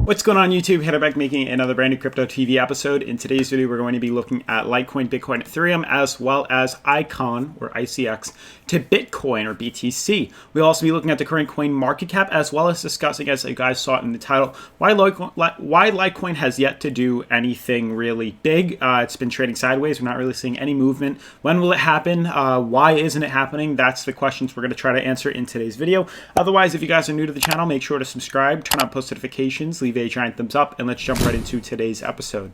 What's going on YouTube? Hitterbeck making another brand new Crypto TV episode. In today's video, we're going to be looking at Litecoin, Bitcoin, Ethereum, as well as Icon or ICX to Bitcoin or BTC. We'll also be looking at the current coin market cap, as well as discussing, as you guys saw in the title, why Litecoin has yet to do anything really big. It's been trading sideways. We're not really seeing any movement. When will it happen? Why isn't it happening? That's the questions we're going to try to answer in today's video. Otherwise, if you guys are new to the channel, make sure to subscribe, turn on post notifications, leave a giant thumbs up, and let's jump right into today's episode.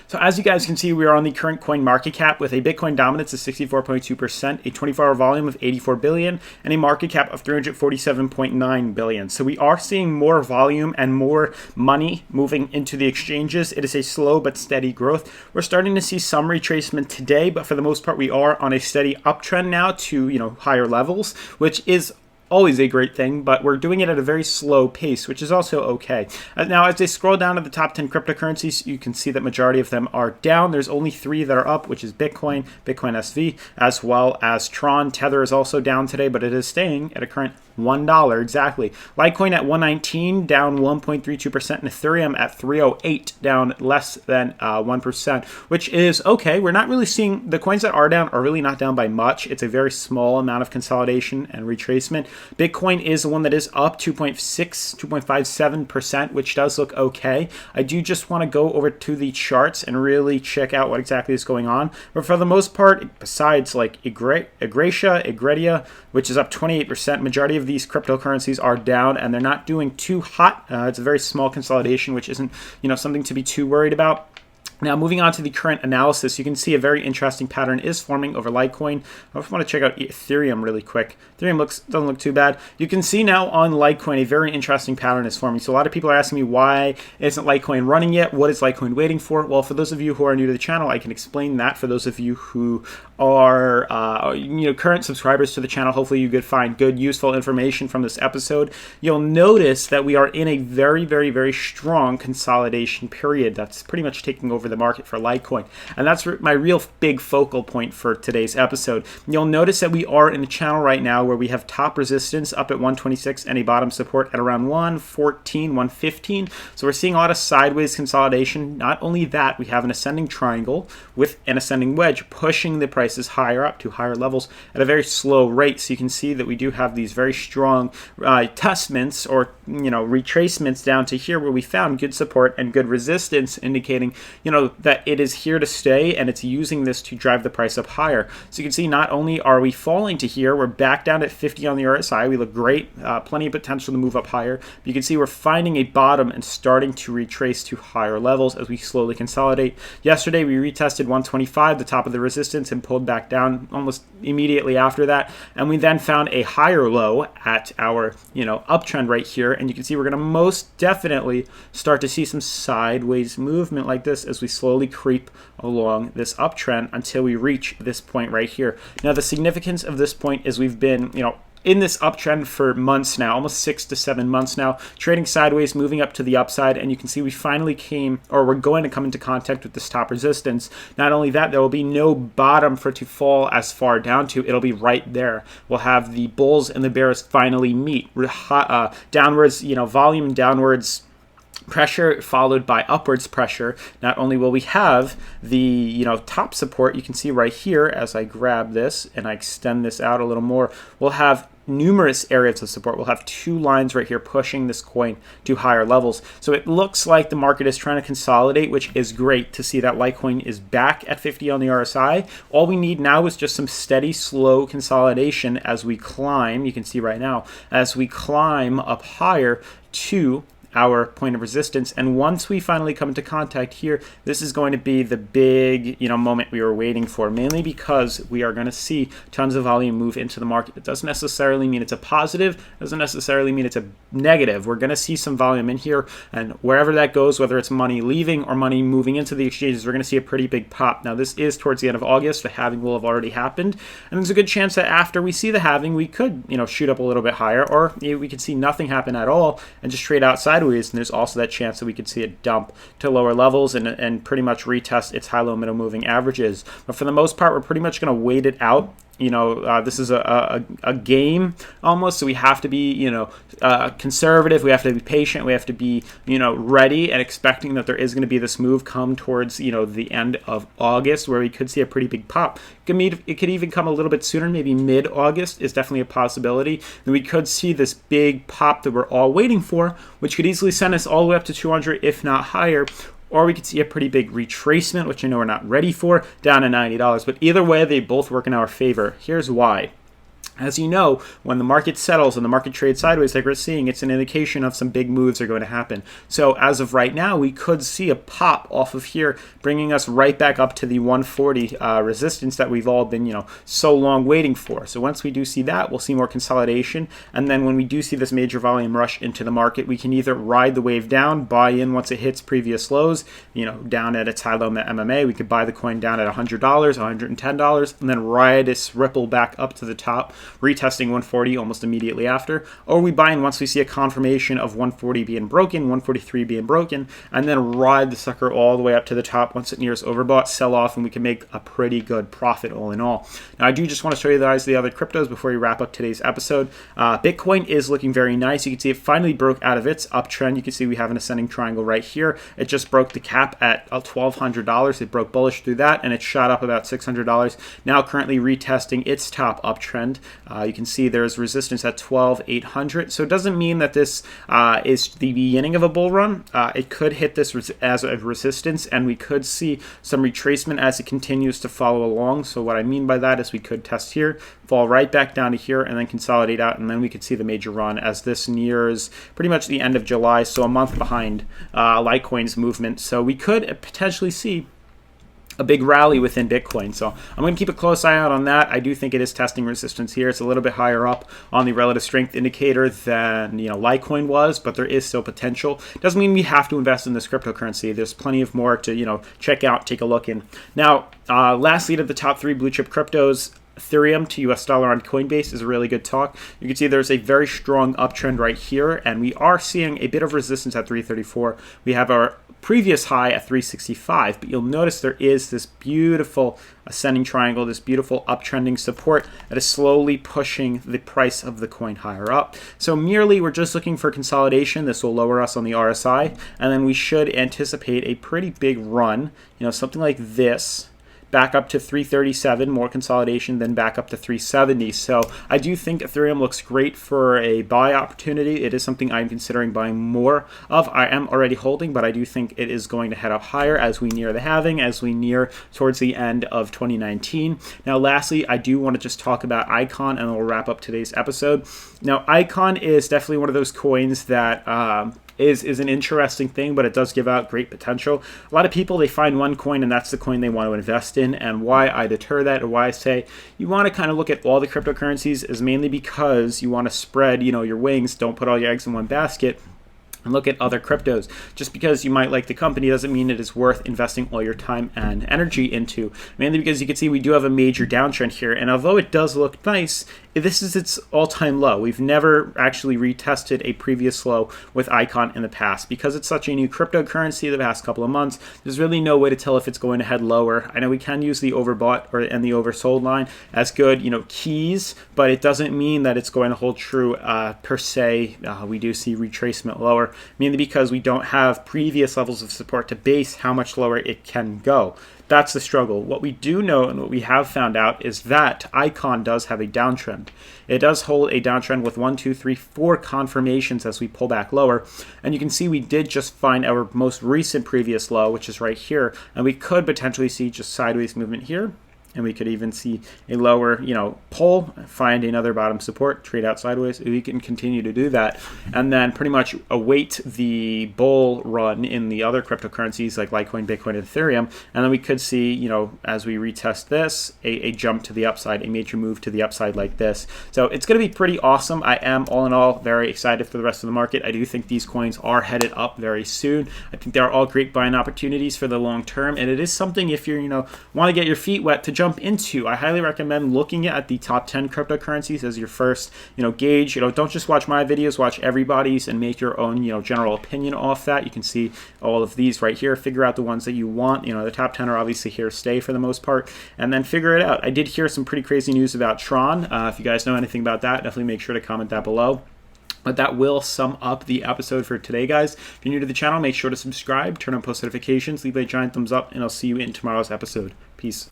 So as you guys can see, we are on the current coin market cap with a Bitcoin dominance of 64.2%, a 24-hour volume of 84 billion, and a market cap of 347.9 billion. So we are seeing more volume and more money moving into the exchanges. It is a slow but steady growth. We're starting to see some retracement today, but for the most part, we are on a steady uptrend now to, higher levels, which is always a great thing, but we're doing it at a very slow pace, which is also okay. Now, as they scroll down to the top 10 cryptocurrencies, you can see that majority of them are down. There's only 3 that are up, which is Bitcoin, Bitcoin SV, as well as Tron. Tether is also down today, but it is staying at a current $1 exactly. Litecoin at 119, down 1.32%, and Ethereum at 308, down less than 1%, which is okay. We're not really seeing the coins that are down are really not down by much. It's a very small amount of consolidation and retracement. Bitcoin is the one that is up 2.57%, which does look okay. I do just want to go over to the charts and really check out what exactly is going on. But for the most part, besides like Egretia, which is up 28%, majority of these cryptocurrencies are down and they're not doing too hot. It's a very small consolidation, which isn't, something to be too worried about. Now, moving on to the current analysis, you can see a very interesting pattern is forming over Litecoin. I just want to check out Ethereum really quick. Ethereum doesn't look too bad. You can see now on Litecoin, a very interesting pattern is forming. So a lot of people are asking me, why isn't Litecoin running yet? What is Litecoin waiting for? Well, for those of you who are new to the channel, I can explain that. For those of you who are, current subscribers to the channel, hopefully you could find good, useful information from this episode. You'll notice that we are in a very, very, very strong consolidation period that's pretty much taking over the market for Litecoin. And that's my real big focal point for today's episode. You'll notice that we are in a channel right now where we have top resistance up at 126 and a bottom support at around 114, 115. So we're seeing a lot of sideways consolidation. Not only that, we have an ascending triangle with an ascending wedge pushing the prices higher up to higher levels at a very slow rate. So you can see that we do have these very strong testments or retracements down to here where we found good support and good resistance, indicating that it is here to stay and it's using this to drive the price up higher. So you can see not only are we falling to here, we're back down at 50 on the RSI. We look great, plenty of potential to move up higher. But you can see we're finding a bottom and starting to retrace to higher levels as we slowly consolidate. Yesterday we retested 125, the top of the resistance, and pulled back down almost immediately after that. And we then found a higher low at our uptrend right here. And you can see we're going to most definitely start to see some sideways movement like this as we slowly creep along this uptrend until we reach this point right here. Now, the significance of this point is we've been, in this uptrend for months now, almost 6 to 7 months now, trading sideways, moving up to the upside, and you can see we finally we're going to come into contact with this top resistance. Not only that, there will be no bottom for it to fall as far down to. It'll be right there. We'll have the bulls and the bears finally meet. Downwards, volume downwards pressure followed by upwards pressure. Not only will we have the top support, you can see right here as I grab this and I extend this out a little more, we'll have numerous areas of support. We'll have 2 lines right here pushing this coin to higher levels. So it looks like the market is trying to consolidate, which is great to see that Litecoin is back at 50 on the RSI. All we need now is just some steady, slow consolidation as we climb. You can see right now as we climb up higher to our point of resistance. And once we finally come into contact here, this is going to be the big, moment we were waiting for, mainly because we are going to see tons of volume move into the market. It doesn't necessarily mean it's a positive, doesn't necessarily mean it's a negative. We're going to see some volume in here, and wherever that goes, whether it's money leaving or money moving into the exchanges, we're going to see a pretty big pop. Now, this is towards the end of August. The halving will have already happened, and there's a good chance that after we see the halving, we could, shoot up a little bit higher, or we could see nothing happen at all and just trade out sideways. And there's also that chance that we could see it dump to lower levels and pretty much retest its high-low middle moving averages. But for the most part, we're pretty much going to wait it out this is a game almost, so we have to be, conservative. We have to be patient. We have to be, ready and expecting that there is going to be this move come towards, the end of August, where we could see a pretty big pop. It could even come a little bit sooner, maybe mid-August is definitely a possibility. Then we could see this big pop that we're all waiting for, which could easily send us all the way up to 200, if not higher. Or we could see a pretty big retracement, which I know we're not ready for, down to $90. But either way, they both work in our favor. Here's why. As you know, when the market settles and the market trades sideways like we're seeing, it's an indication of some big moves are going to happen. So as of right now, we could see a pop off of here, bringing us right back up to the 140 resistance that we've all been, so long waiting for. So once we do see that, we'll see more consolidation. And then when we do see this major volume rush into the market, we can either ride the wave down, buy in once it hits previous lows, down at its high low MMA. We could buy the coin down at $100, $110, and then ride this ripple back up to the top, retesting 140 almost immediately after. Or we buy in once we see a confirmation of 140 being broken, 143 being broken, and then ride the sucker all the way up to the top. Once it nears overbought, sell off, and we can make a pretty good profit all in all. Now, I do just want to show you guys the other cryptos before we wrap up today's episode. Bitcoin is looking very nice. You can see it finally broke out of its uptrend. You can see we have an ascending triangle right here. It just broke the cap at $1,200. It broke bullish through that, and it shot up about $600. Now currently retesting its top uptrend. You can see there's resistance at 12,800. So it doesn't mean that this is the beginning of a bull run. It could hit this as a resistance, and we could see some retracement as it continues to follow along. So what I mean by that is we could test here, fall right back down to here, and then consolidate out, and then we could see the major run as this nears pretty much the end of July, so a month behind Litecoin's movement. So we could potentially see a big rally within Bitcoin. So I'm going to keep a close eye out on that. I do think it is testing resistance here. It's a little bit higher up on the relative strength indicator than Litecoin was, but there is still potential. Doesn't mean we have to invest in this cryptocurrency. There's plenty of more to check out, take a look in. Now, lastly, to the top 3 blue chip cryptos. Ethereum to US dollar on Coinbase is a really good talk. You can see there's a very strong uptrend right here, and we are seeing a bit of resistance at 334. We have our previous high at 365, but you'll notice there is this beautiful ascending triangle, this beautiful uptrending support that is slowly pushing the price of the coin higher up. So merely we're just looking for consolidation. This will lower us on the RSI, and then we should anticipate a pretty big run, something like this, back up to 337, more consolidation, then back up to 370. So I do think Ethereum looks great for a buy opportunity. It is something I'm considering buying more of. I am already holding, but I do think it is going to head up higher as we near the halving, as we near towards the end of 2019. Now, lastly, I do want to just talk about Icon, and we'll wrap up today's episode. Now, Icon is definitely one of those coins that is an interesting thing, but it does give out great potential. A lot of people, they find one coin and that's the coin they want to invest in, and why I deter that, or why I say you want to kind of look at all the cryptocurrencies, is mainly because you want to spread, your wings. Don't put all your eggs in one basket and look at other cryptos. Just because you might like the company doesn't mean it is worth investing all your time and energy into, mainly because you can see we do have a major downtrend here, and although it does look nice, this is its all-time low. We've never actually retested a previous low with Icon in the past. Because it's such a new cryptocurrency the past couple of months, there's really no way to tell if it's going to head lower. I know we can use the overbought and the oversold line as good, keys, but it doesn't mean that it's going to hold true per se. We do see retracement lower, mainly because we don't have previous levels of support to base how much lower it can go. That's the struggle. What we do know and what we have found out is that Icon does have a downtrend. It does hold a downtrend with 1, 2, 3, 4 confirmations as we pull back lower. And you can see we did just find our most recent previous low, which is right here. And we could potentially see just sideways movement here. And we could even see a lower, pull, find another bottom support, trade out sideways. We can continue to do that, and then pretty much await the bull run in the other cryptocurrencies like Litecoin, Bitcoin, and Ethereum. And then we could see, as we retest this, a jump to the upside, a major move to the upside like this. So it's going to be pretty awesome. I am, all in all, very excited for the rest of the market. I do think these coins are headed up very soon. I think they're all great buying opportunities for the long term, and it is something if you're, want to get your feet wet to jump into. I highly recommend looking at the top 10 cryptocurrencies as your first, gauge. Don't just watch my videos, watch everybody's and make your own, general opinion off that. You can see all of these right here. Figure out the ones that you want. The top 10 are obviously here to stay for the most part, and then figure it out. I did hear some pretty crazy news about Tron. If you guys know anything about that, definitely make sure to comment that below. But that will sum up the episode for today, guys. If you're new to the channel, make sure to subscribe, turn on post notifications, leave a giant thumbs up, and I'll see you in tomorrow's episode. Peace.